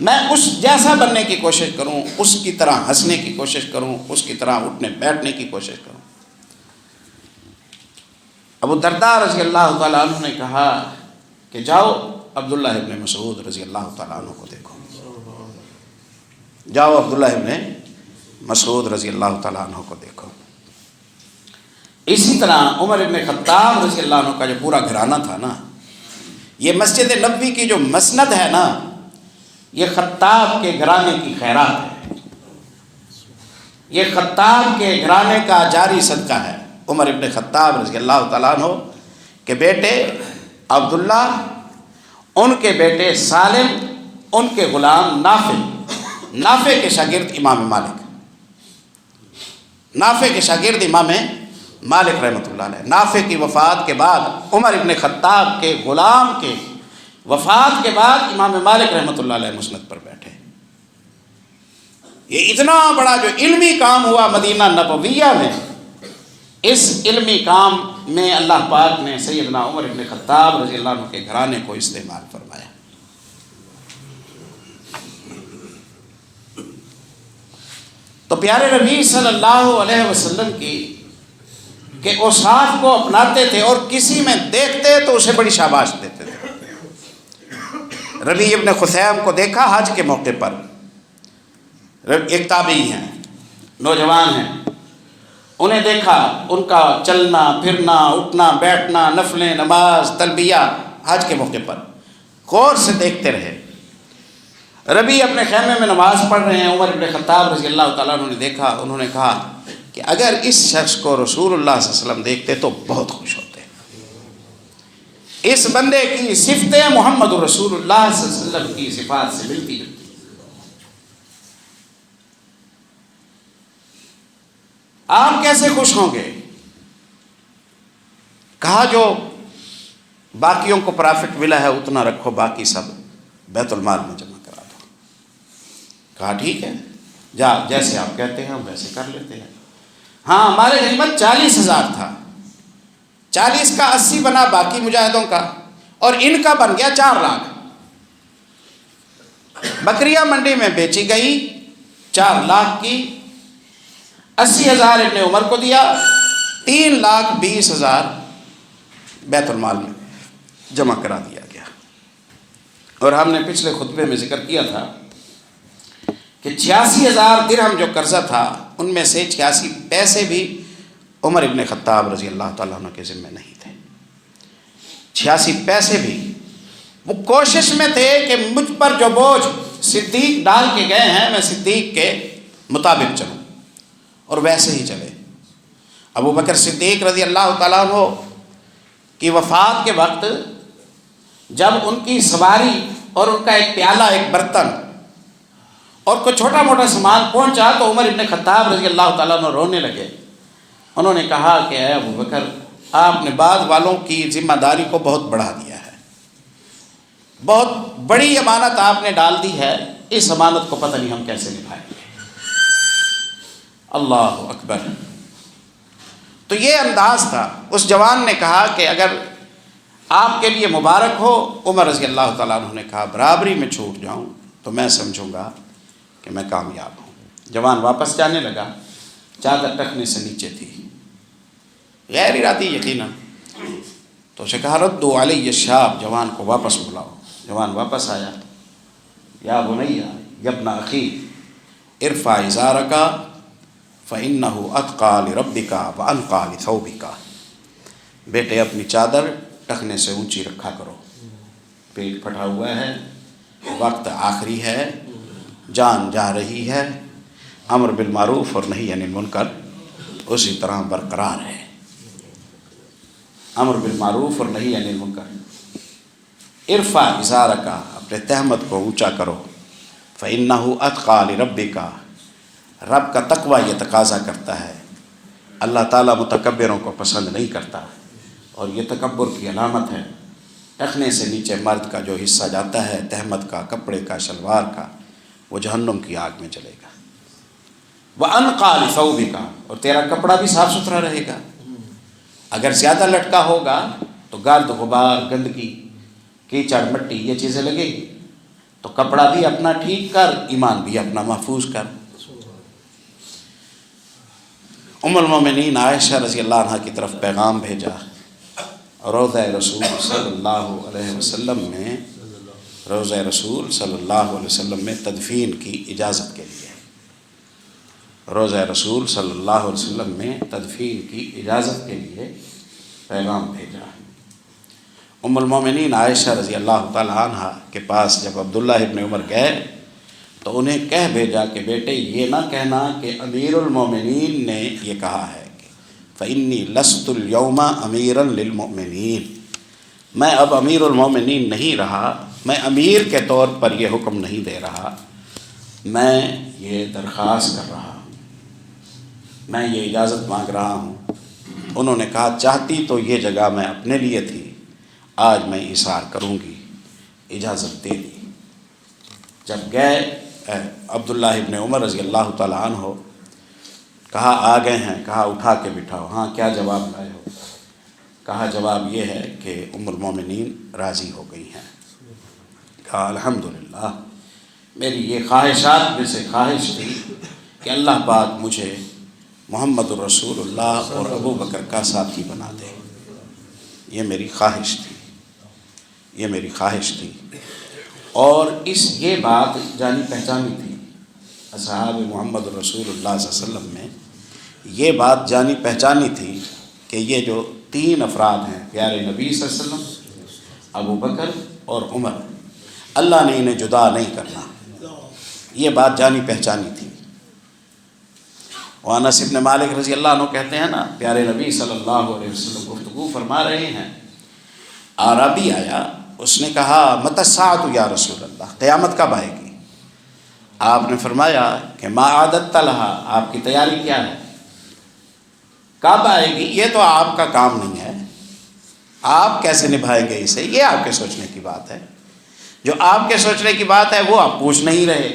میں اس جیسا بننے کی کوشش کروں، اس کی طرح ہنسنے کی کوشش کروں، اس کی طرح اٹھنے بیٹھنے کی کوشش کروں۔ ابو الدرداء رضی اللہ تعالیٰ عنہ نے کہا کہ جاؤ عبداللہ ابن مسعود رضی اللہ تعالیٰ عنہ کو دیکھو۔ جاؤ عبداللہ ابن مسعود رضی اللہ تعالیٰ عنہ کو دیکھو۔ اسی طرح عمر ابن خطاب رضی اللہ عنہ کا جو پورا گھرانہ تھا نا، یہ مسجد نبوی کی جو مسند ہے نا، یہ خطاب کے گھرانے کی خیرات ہے، یہ خطاب کے گھرانے کا جاری صدقہ ہے۔ عمر ابن خطاب رضی اللہ تعالیٰ عنہ کے بیٹے عبداللہ، ان کے بیٹے سالم، ان کے غلام نافع، نافع کے شاگرد امام مالک، نافع کے شاگرد امام مالک رحمۃ اللہ علیہ۔ نافع کی وفات کے بعد، عمر ابن خطاب کے غلام کے وفات کے بعد امام مالک رحمۃ اللہ علیہ مسند پر بیٹھے۔ یہ اتنا بڑا جو علمی کام ہوا مدینہ نبویہ میں، اس علمی کام میں اللہ پاک نے سیدنا عمر ابن خطاب رضی اللہ عنہ کے گھرانے کو استعمال فرمایا۔ تو پیارے نبی صلی اللہ علیہ وسلم کی کہ اوصاف کو اپناتے تھے اور کسی میں دیکھتے تو اسے بڑی شاباش دیتے تھے۔ ربیع ابن خثیم کو دیکھا حج کے موقع پر، ایک تابعی ہیں، نوجوان ہیں، انہیں دیکھا، ان کا چلنا پھرنا اٹھنا بیٹھنا، نفلیں، نماز، تلبیہ حج کے موقع پر غور سے دیکھتے رہے۔ ربیع اپنے خیمے میں نماز پڑھ رہے ہیں، عمر ابن خطاب رضی اللہ تعالیٰ عنہ نے دیکھا، انہوں نے کہا کہ اگر اس شخص کو رسول اللہ صلی اللہ علیہ وسلم دیکھتے تو بہت خوش ہوتے۔ اس بندے کی صفتیں محمد رسول اللہ صلی اللہ علیہ وسلم کی صفات سے ملتی جلتی۔ آپ کیسے خوش ہوں گے؟ کہا جو باقیوں کو پرافٹ ملا ہے اتنا رکھو، باقی سب بیت المال میں جمع کرا دو۔ کہا ٹھیک ہے، جا جیسے آپ کہتے ہیں ہم ویسے کر لیتے ہیں۔ ہاں ہمارے غنیمت 40,000 تھا، 40 کا 80 بنا باقی مجاہدوں کا، اور ان کا بن گیا 4 لاکھ۔ بکریاں منڈی میں بیچی گئی 4 لاکھ کی، 80,000 ابن عمر کو دیا، 3,20,000 بیت المال میں جمع کرا دیا گیا۔ اور ہم نے پچھلے خطبے میں ذکر کیا تھا کہ 86,000 درہم جو قرضہ تھا، ان میں سے 86 پیسے بھی عمر ابن خطاب رضی اللہ تعالیٰ عنہ کے ذمہ نہیں تھے۔ 86 پیسے بھی وہ کوشش میں تھے کہ مجھ پر جو بوجھ صدیق ڈال کے گئے ہیں میں صدیق کے مطابق چلوں، اور ویسے ہی چلے۔ ابو بکر صدیق رضی اللہ تعالیٰ عنہ کی وفات کے وقت جب ان کی سواری اور ان کا ایک پیالہ، ایک برتن اور کوئی چھوٹا موٹا سامان پہنچا تو عمر ابن خطاب رضی اللہ تعالیٰ عنہ رونے لگے۔ انہوں نے کہا کہ اے ابو بکر، آپ نے بعد والوں کی ذمہ داری کو بہت بڑھا دیا ہے، بہت بڑی امانت آپ نے ڈال دی ہے، اس امانت کو پتہ نہیں ہم کیسے نبھائیں گے۔ اللہ اکبر۔ تو یہ انداز تھا۔ اس جوان نے کہا کہ اگر آپ کے لیے مبارک ہو، عمر رضی اللہ تعالیٰ عنہ نے کہا برابری میں چھوٹ جاؤں تو میں سمجھوں گا کہ میں کامیاب ہوں۔ جوان واپس جانے لگا، چادر ٹخنے سے نیچے تھی، غیر ارادی یقیناً، تو اسے کہا ردوا علی الشاب، جوان کو واپس بلاؤ۔ جوان واپس آیا، یا بنیا یا ابن اخی ارفع ازارک فإنہ اتقی لربک وانقی لثوبک، بیٹے اپنی چادر ٹخنے سے اونچی رکھا کرو، پیٹ پھٹا ہوا ہے، وقت آخری ہے، جان جا رہی ہے، امر بالمعروف اور نہی عن المنکر اسی طرح برقرار ہے۔ امر بالمعروف اور نہی عن المنکر، ارفع ازارک، اپنے تہمت کو اونچا کرو، فإنہ اتقی لربک، رب کا تقوی یہ تقاضا کرتا ہے۔ اللہ تعالیٰ متکبروں کو پسند نہیں کرتا، اور یہ تکبر کی علامت ہے۔ ٹخنے سے نیچے مرد کا جو حصہ جاتا ہے تہمت کا، کپڑے کا، شلوار کا، وہ جہنم کی آگ میں جلے گا۔ وَأَنْقَى لِثَوْبِكَ، اور تیرا کپڑا بھی صاف ستھرا رہے گا۔ اگر زیادہ لٹکا ہوگا تو گرد غبار، گندگی، کیچڑ، مٹی یہ چیزیں لگے گی، تو کپڑا بھی اپنا ٹھیک کر، ایمان بھی اپنا محفوظ کر۔ ام المومنین عائشہ رضی اللہ عنہ کی طرف پیغام بھیجا، روضہ رسول صلی اللہ علیہ وسلم میں روضہ رسول صلی اللہ علیہ وسلم میں تدفین کی اجازت کے لیے، روضہ رسول صلی اللہ علیہ وسلم میں تدفین کی اجازت کے لیے پیغام بھیجا ہے۔ ام المومنین عائشہ رضی اللہ تعالی عنہ کے پاس جب عبداللہ ابن عمر گئے تو انہیں کہہ بھیجا کہ بیٹے یہ نہ کہنا کہ امیر المومنین نے یہ کہا ہے کہ فإنی لست اليوم امیرا للمؤمنین، میں اب امیر المومنین نہیں رہا، میں امیر کے طور پر یہ حکم نہیں دے رہا، میں یہ درخواست کر رہا ہوں، میں یہ اجازت مانگ رہا ہوں۔ انہوں نے کہا چاہتی تو یہ جگہ میں اپنے لیے تھی، آج میں اثار کروں گی، اجازت دے دی۔ جب گئے عبداللہ ابن عمر رضی اللہ تعالیٰ عنہ، کہا آ گئے ہیں، کہا اٹھا کے بٹھاؤ، ہاں کیا جواب لائے ہو؟ کہا جواب یہ ہے کہ ام المومنین راضی ہو گئی ہیں۔ کہا الحمدللہ، میری یہ خواہشات میں سے خواہش تھی کہ اللہ پاک مجھے محمد الرسول اللہ اور ابو بکر کا ساتھی بنا دے، یہ میری خواہش تھی، یہ میری خواہش تھی۔ اور یہ بات جانی پہچانی تھی اصحاب محمد الرسول اللہ صلی اللہ علیہ وسلم میں، یہ بات جانی پہچانی تھی کہ یہ جو تین افراد ہیں پیارے نبی صلی اللہ علیہ وسلم، ابو بکر اور عمر، اللہ نے انہیں جدا نہیں کرنا، یہ بات جانی پہچانی تھی۔ انس ابن مالک رضی اللہ عنہ کہتے ہیں نا، پیارے نبی صلی اللہ علیہ وسلم گفتگو فرما رہے ہیں، اعرابی آیا، اس نے کہا متی الساعۃ یا رسول اللہ، قیامت کب آئے گی؟ آپ نے فرمایا کہ ما اعددت لها، آپ کی تیاری کیا ہے؟ کب آئے گی یہ تو آپ کا کام نہیں ہے، آپ کیسے نبھائیں گے اسے، یہ آپ کے سوچنے کی بات ہے۔ جو آپ کے سوچنے کی بات ہے وہ آپ پوچھ نہیں رہے،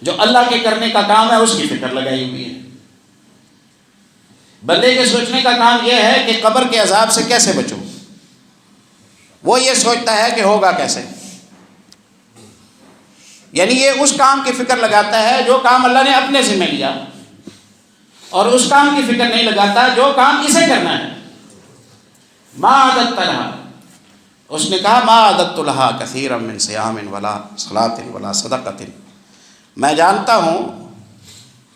جو اللہ کے کرنے کا کام ہے اس کی فکر لگائی ہوئی ہے۔ بندے کے سوچنے کا کام یہ ہے کہ قبر کے عذاب سے کیسے بچوں، وہ یہ سوچتا ہے کہ ہوگا کیسے، یعنی یہ اس کام کی فکر لگاتا ہے جو کام اللہ نے اپنے ذمہ لیا، اور اس کام کی فکر نہیں لگاتا جو کام اسے کرنا ہے۔ ما عددت لها، اس نے کہا ما عددت لها کثیرا من صیام ولا صلاۃ ولا صدقۃ، میں جانتا ہوں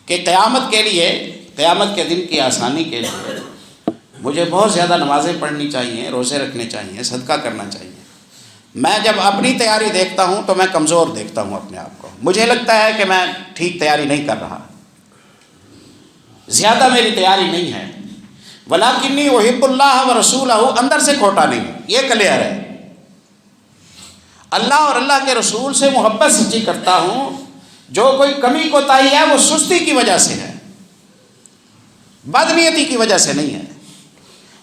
کہ قیامت کے لیے، قیامت کے دن کی آسانی کے لیے مجھے بہت زیادہ نمازیں پڑھنی چاہیے، روزے رکھنے چاہیے، صدقہ کرنا چاہیے۔ میں جب اپنی تیاری دیکھتا ہوں تو میں کمزور دیکھتا ہوں اپنے آپ کو، مجھے لگتا ہے کہ میں ٹھیک تیاری نہیں کر رہا، زیادہ میری تیاری نہیں ہے۔ وَلَكِنِّي أُحِبُّ اللَّهَ وَرَسُولَهُ، اندر سے کھوٹا نہیں، یہ کلیئر ہے۔ اللہ اور اللہ کے رسول سے محبت سچی کرتا ہوں، جو کوئی کمی کوتاہی ہے وہ سستی کی وجہ سے ہے، بدنیتی کی وجہ سے نہیں ہے۔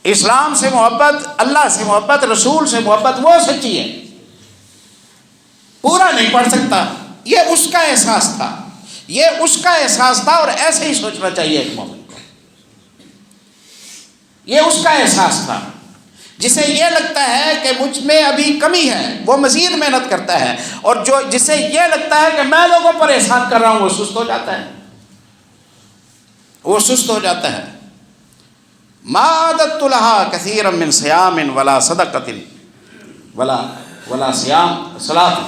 اسلام سے محبت، اللہ سے محبت، رسول سے محبت وہ سچی ہے، پورا نہیں پڑھ سکتا، یہ اس کا احساس تھا، یہ اس کا احساس تھا، اور ایسے ہی سوچنا چاہیے ایک مومن کو، یہ اس کا احساس تھا۔ جسے یہ لگتا ہے کہ مجھ میں ابھی کمی ہے وہ مزید محنت کرتا ہے، اور جسے یہ لگتا ہے کہ میں لوگوں پر احسان کر رہا ہوں وہ سست ہو جاتا ہے، وہ سست ہو جاتا ہے۔ ما عددت لها كثيرا من صيام ولا صدقة ولا صيام صلاة،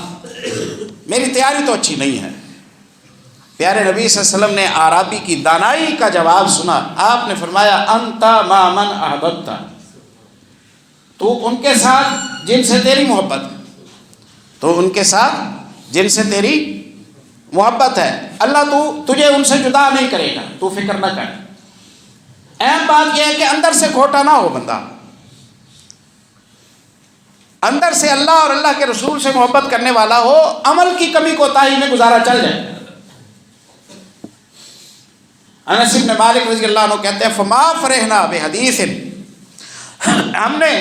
میری تیاری تو اچھی نہیں ہے۔ پیارے نبی صلی اللہ علیہ وسلم نے اعرابی کی دانائی کا جواب سنا، آپ نے فرمایا انت ما من احببت، تو ان کے ساتھ جن سے تیری محبت ہے، تو ان کے ساتھ جن سے تیری محبت ہے، اللہ تجھے ان سے جدا نہیں کرے گا، تو فکر نہ کر۔ اہم بات یہ ہے کہ اندر سے کھوٹا نہ ہو بندہ، اندر سے اللہ اور اللہ کے رسول سے محبت کرنے والا ہو، عمل کی کمی کوتاہی میں گزارا چل جائے۔ انس بن مالک رضی اللہ عنہ کہتے ہیں فما فرحنا بحدیث، ہم نے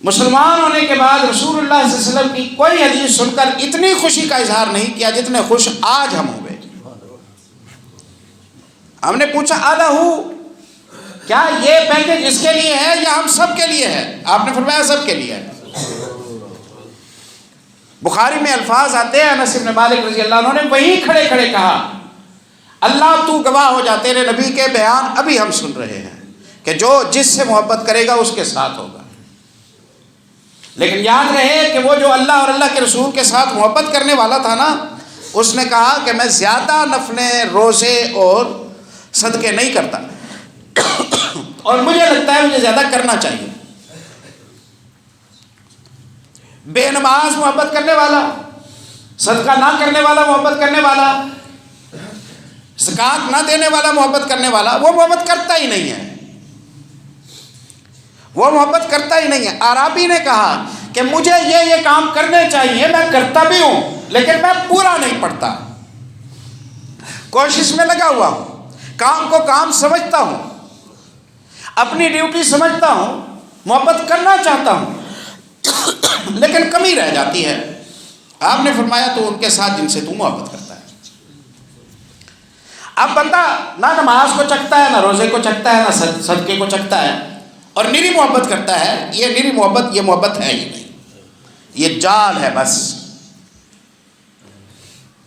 مسلمان ہونے کے بعد رسول اللہ صلی اللہ علیہ وسلم کی کوئی حدیث سن کر اتنی خوشی کا اظہار نہیں کیا جتنے خوش آج ہم ہوئے۔ ہم نے پوچھا الہو، کیا یہ پیکج اس کے لیے ہے یا ہم سب کے لیے ہے؟ آپ نے فرمایا سب کے لیے ہے۔ بخاری میں الفاظ آتے ہیں، انس بن مالک رضی اللہ عنہ نے وہیں کھڑے کھڑے کہا اللہ تو گواہ ہو جا، تیرے نبی کے بیان ابھی ہم سن رہے ہیں کہ جو جس سے محبت کرے گا اس کے ساتھ ہوگا۔ لیکن یاد رہے کہ وہ جو اللہ اور اللہ کے رسول کے ساتھ محبت کرنے والا تھا نا، اس نے کہا کہ میں زیادہ نفلیں، روزے اور صدقے نہیں کرتا، اور مجھے لگتا ہے مجھے زیادہ کرنا چاہیے۔ بے نماز محبت کرنے والا، صدقہ نہ کرنے والا محبت کرنے والا، زکوٰۃ نہ دینے والا محبت کرنے والا، وہ محبت کرتا ہی نہیں ہے، وہ محبت کرتا ہی نہیں ہے۔ اعرابی نے کہا کہ مجھے یہ کام کرنے چاہیے، میں کرتا بھی ہوں لیکن میں پورا نہیں پڑتا، کوشش میں لگا ہوا ہوں، کام کو کام سمجھتا ہوں، اپنی ڈیوٹی سمجھتا ہوں، محبت کرنا چاہتا ہوں لیکن کمی رہ جاتی ہے۔ آپ نے فرمایا تو ان کے ساتھ جن سے تو محبت کرتا ہے۔ اب بندہ نہ نماز کو چکتا ہے، نہ روزے کو چکتا ہے، نہ صدقے کو چکتا ہے، اور نری محبت کرتا ہے۔ یہ نری محبت، یہ محبت ہے ہی نہیں، یہ جال ہے بس،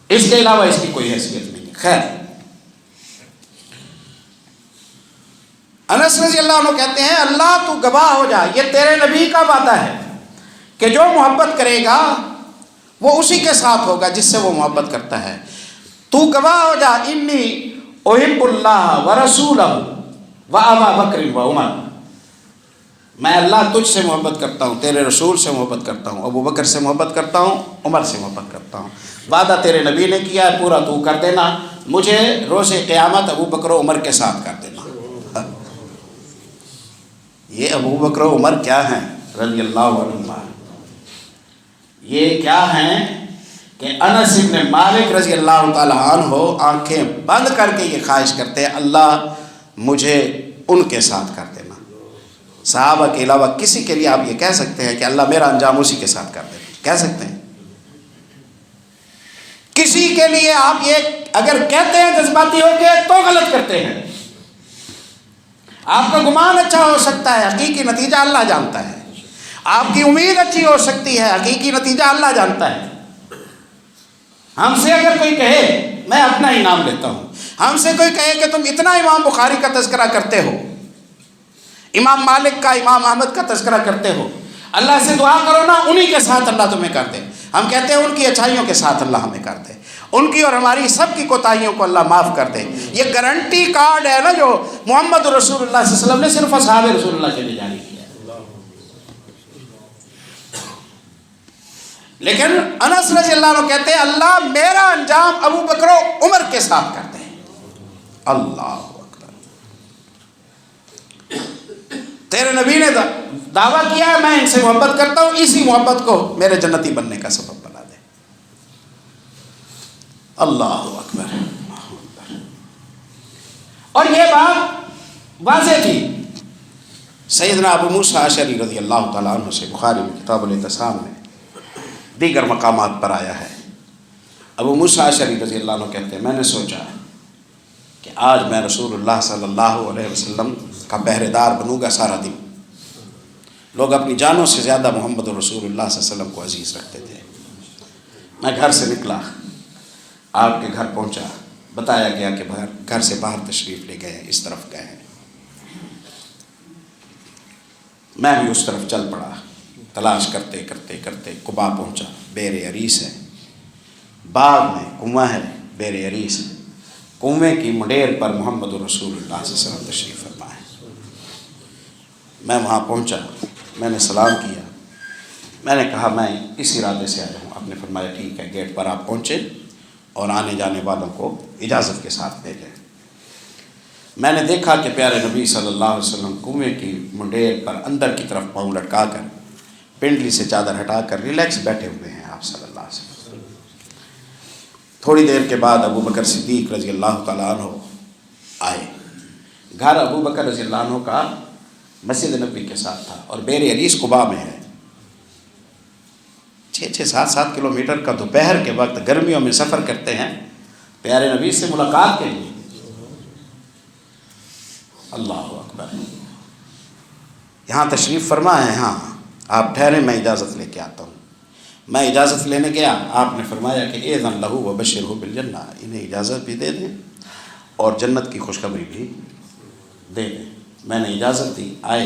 اس کے علاوہ اس کی کوئی حیثیت نہیں ہے۔ خیر، انس رضی اللہ عنہ کہتے ہیں اللہ تو گواہ ہو جا، یہ تیرے نبی کا وعدہ ہے کہ جو محبت کرے گا وہ اسی کے ساتھ ہوگا جس سے وہ محبت کرتا ہے۔ تو گواہ ہو جا، انی احب اللہ ورسولہ وابا بکر وعمر، میں اللہ تجھ سے محبت کرتا ہوں، تیرے رسول سے محبت کرتا ہوں، ابو بکر سے محبت کرتا ہوں، عمر سے محبت کرتا ہوں۔ وعدہ تیرے نبی نے کیا ہے، پورا تو کر دینا، مجھے روز قیامت ابو بکر و عمر کے ساتھ کر دینا۔ یہ ابو بکر و عمر کیا ہیں رضی اللہ عنہ، یہ کیا ہیں کہ انس بن مالک رضی اللہ تعالیٰ عنہ آنکھیں بند کر کے یہ خواہش کرتے ہیں اللہ مجھے ان کے ساتھ کر دینا۔ صحابہ کے علاوہ کسی کے لیے آپ یہ کہہ سکتے ہیں کہ اللہ میرا انجام اسی کے ساتھ کر دینا، کہہ سکتے ہیں؟ کسی کے لیے آپ یہ اگر کہتے ہیں جذباتی ہو کے تو غلط کرتے ہیں۔ آپ کا گمان اچھا ہو سکتا ہے، حقیقی نتیجہ اللہ جانتا ہے۔ آپ کی امید اچھی ہو سکتی ہے، حقیقی نتیجہ اللہ جانتا ہے۔ ہم سے اگر کوئی کہے، میں اپنا ہی نام لیتا ہوں، ہم سے کوئی کہے کہ تم اتنا امام بخاری کا تذکرہ کرتے ہو، امام مالک کا، امام احمد کا تذکرہ کرتے ہو، اللہ سے دعا کرو نا انہی کے ساتھ اللہ تمہیں کر دے۔ ہم کہتے ہیں ان کی اچھائیوں کے ساتھ اللہ ہمیں کر دے، ان کی اور ہماری سب کی کوتاہیوں کو اللہ معاف کر دے۔ یہ گارنٹی کارڈ ہے نا جو محمد رسول اللہ صلی اللہ علیہ وسلم نے صرف اصحاب رسول اللہ کے لیے جاری کیا۔ لیکن انس رضی اللہ عنہ کہتے ہیں اللہ میرا انجام ابو بکر و عمر کے ساتھ کر دے۔ اللہ اکبر، تیرے نبی نے دعویٰ کیا ہے میں ان سے محبت کرتا ہوں، اسی محبت کو میرے جنتی بننے کا سبب بنا دے۔ اللہ اکبر۔ اور یہ بات واضح تھی، سیدنا ابو موسیٰ اشعری رضی اللہ تعالیٰ عنہ سے بخاری میں کتاب الاعتصام میں دیگر مقامات پر آیا ہے۔ ابو موسیٰ اشعری رضی اللہ عنہ کہتے ہیں میں نے سوچا کہ آج میں رسول اللہ صلی اللہ علیہ وسلم کا پہرے دار بنوں گا سارا دن۔ لوگ اپنی جانوں سے زیادہ محمد رسول اللہ صلی اللہ علیہ وسلم کو عزیز رکھتے تھے۔ میں گھر سے نکلا، آپ کے گھر پہنچا، بتایا گیا کہ گھر سے باہر تشریف لے گئے، اس طرف گئے ہیں۔ میں بھی اس طرف چل پڑا، تلاش کرتے کرتے کرتے قباء پہنچا، بیر عریس ہے، باغ میں کنواں ہے، بیر عریس ہے، کنویں کی منڈیر پر محمد رسول اللہ صلی اللہ علیہ وسلم تشریف فرما ہے۔ میں وہاں پہنچا، میں نے سلام کیا، میں نے کہا میں اس ارادے سے آیا ہوں۔ آپ نے فرمایا ٹھیک ہے، گیٹ پر آپ پہنچے اور آنے جانے والوں کو اجازت کے ساتھ بھیجیں۔ میں نے دیکھا کہ پیارے نبی صلی اللہ علیہ وسلم کنویں کی منڈیر پر اندر کی طرف پاؤں لٹکا کر، پنڈلی سے چادر ہٹا کر ریلیکس بیٹھے ہوئے ہیں آپ صلی اللہ علیہ وسلم۔ تھوڑی دیر کے بعد ابو بکر صدیق رضی اللہ تعالیٰ عنہ آئے۔ گھر ابو بکر رضی اللہ عنہ کا مسجد نبوی کے ساتھ تھا اور بیر عریس قباء میں ہے۔ 6-7 کلومیٹر کا دوپہر کے وقت گرمیوں میں سفر کرتے ہیں پیارے نبی سے ملاقات کے لیے۔ اللہ اکبر۔ یہاں تشریف فرما ہے، ہاں آپ ٹھہریں، میں اجازت لے کے آتا ہوں۔ میں اجازت لینے گیا، آپ نے فرمایا کہ اذن لہ وبشرہ بالجنہ، انہیں اجازت بھی دے دیں اور جنت کی خوشخبری بھی دے دیں۔ میں نے اجازت دی، آئے،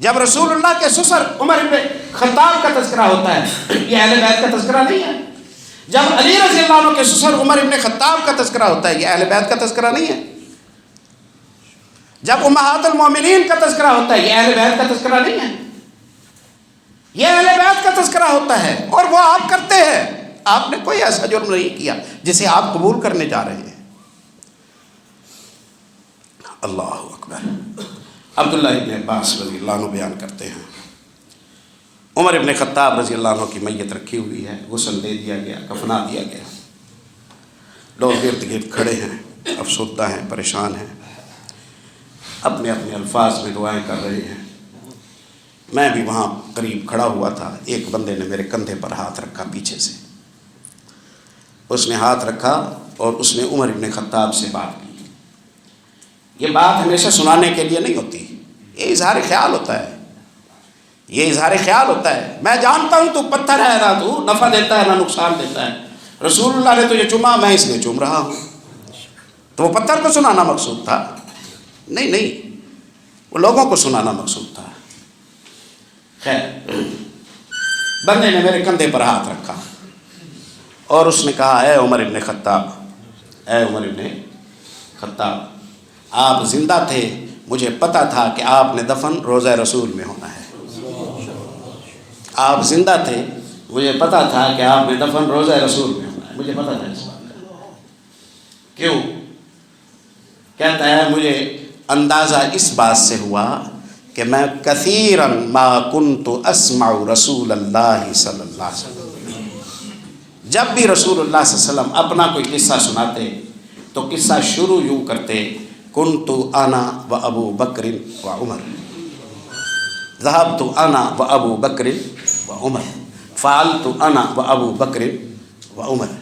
جب رسول اللہ کے سسر عمر ابن خطاب کا تذکرہ ہوتا ہے، یہ اہل بیت کا تذکرہ نہیں ہے۔ جب علی رضی اللہ عنہ کے سسر عمر ابن خطاب کا تذکرہ ہوتا ہے، یہ اہل بیت کا تذکرہ نہیں ہے۔ جب امہات المومنین کا تذکرہ ہوتا ہے، یہ اہل بیت کا تذکرہ نہیں ہے۔ یہ اہل بیت کا تذکرہ ہوتا ہے، اور وہ آپ کرتے ہیں۔ آپ نے کوئی ایسا جرم نہیں کیا جسے آپ قبول کرنے جا رہے ہیں۔ اللہ اکبر۔ عبداللہ ابن عباس رضی اللہ عنہ بیان کرتے ہیں، عمر ابن خطاب رضی اللہ عنہ کی میت رکھی ہوئی ہے، غسل دے دیا گیا، کفنا دیا گیا، لوگ ارد گرد کھڑے ہیں، افسردہ ہیں، پریشان ہیں، اپنے اپنے الفاظ میں دعائیں کر رہے ہیں۔ میں بھی وہاں قریب کھڑا ہوا تھا، ایک بندے نے میرے کندھے پر ہاتھ رکھا پیچھے سے، اس نے ہاتھ رکھا اور اس نے عمر ابن خطاب سے بات کی۔ یہ بات ہمیشہ سنانے کے لیے نہیں ہوتی، یہ اظہار خیال ہوتا ہے، یہ اظہار خیال ہوتا ہے۔ میں جانتا ہوں تو پتھر ہے، نہ تو نفع دیتا ہے نہ نقصان دیتا ہے، رسول اللہ نے تجھے چوما، میں اس لیے چوم رہا ہوں۔ تو وہ پتھر کو سنانا مقصود تھا؟ نہیں، وہ لوگوں کو سنانا مقصود تھا۔ خیر، بندے نے میرے کندھے پر ہاتھ رکھا اور اس نے کہا، اے عمر ابن خطاب، اے عمر ابن خطاب، آپ زندہ تھے، مجھے پتا تھا کہ آپ نے دفن روضہ رسول میں ہونا ہے۔ آپ زندہ تھے، مجھے پتا تھا کہ آپ نے دفن روضہ رسول میں ہونا ہے، مجھے پتا تھا اس بات کا۔ کیوں؟ کہتا ہے مجھے اندازہ اس بات سے ہوا کہ میں کثیراً ما کنت اسمع رسول اللہ صلی اللہ علیہ وسلم، جب بھی رسول اللہ صلی اللہ علیہ وسلم اپنا کوئی قصہ سناتے تو قصہ شروع یوں کرتے، کنت انا و ابو بکر و عمر، ذهبت انا و ابو بکر و عمر، فعلت انا و ابو بکر و عمر۔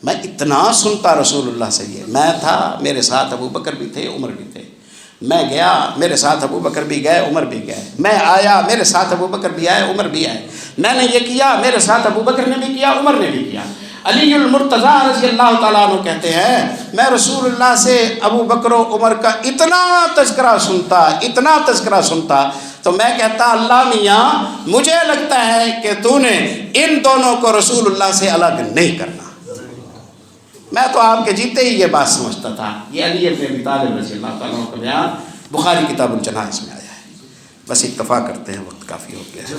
میں اتنا سنتا رسول اللہ سے، یہ میں تھا، میرے ساتھ ابو بکر بھی تھے، عمر بھی تھے، میں گیا، میرے ساتھ ابو بکر بھی گئے، عمر بھی گئے، میں آیا، میرے ساتھ ابو بکر بھی آئے، عمر بھی آئے، میں نے یہ کیا، میرے ساتھ ابو بکر نے بھی کیا، عمر نے بھی کیا۔ علی المرتضیٰ رضی اللہ تعالیٰ عنہ کہتے ہیں، میں رسول اللہ سے ابو بکر و عمر کا اتنا تذکرہ سنتا تو میں کہتا، اللہ میاں مجھے لگتا ہے کہ تو نے ان دونوں کو رسول اللہ سے الگ نہیں کرنا۔ میں تو آپ کے جیتے ہی یہ بات سمجھتا تھا۔ یہ علی ابن ابی طالب رضی اللہ تعالیٰ عنہ کا بیان بخاری کتاب الجنائز میں آیا ہے۔ بس اکتفا کرتے ہیں، وقت کافی ہو گیا ہے۔